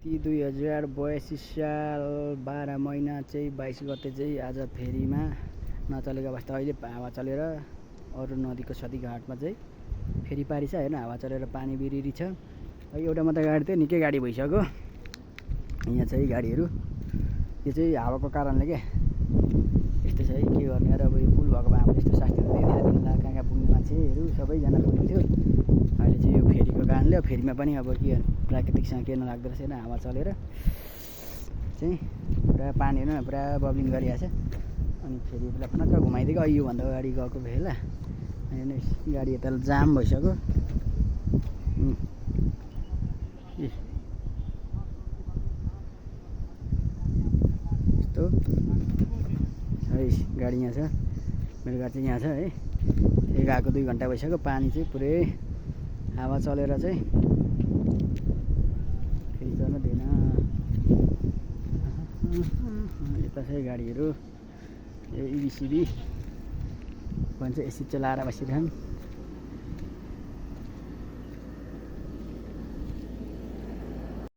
2082 साल 12 महिना चाहिँ 22 गते चाहिँ आज फेरीमा नचलेको अवस्था। अहिले हावा चलेर अरू नदीको सदीघाटमा चाहिँ फेरी पारी छ। हेर्न हावा चलेर पानी बिरिरी छ। एउटा मात्रै गाडी थियो, निकै गाडी भइसक्यो यहाँ चाहिँ गाडीहरू। यो चाहिँ हावाको कारणले के यस्तो छ है, के गर्ने र। अब यो पुल भएको भए हामीले यस्तो शास्ति दिँदैनला। कहाँ पुग्ने मान्छेहरू सबैजना पुग्थ्यो। अहिले चाहिँ यो फेरीको कारणले फेरीमा पनि अब के प्राकृतिकसँग के नलाग्दो रहेछ। हावा चलेर चाहिँ पुरा पानी हेर्नु न, पुरा बब्लिङ गरिरहेछ। अनि फेरि बेला फनक्क घुमाइदिएको। योभन्दा अगाडि गएको बेला हेर्नु गाडी यता जाम भइसक्यो। यस्तो है, गाडी यहाँ छ, मेरो गाडी चाहिँ यहाँ छ है। त्यही गएको 2 घन्टा भइसक्यो। पानी चाहिँ पुरै हावा चलेर चाहिँ फेरि चल्न दिएन। यता चाहिँ गाडीहरू इबिसिबी भन्छ, एसी चलाएर बसिरहन्।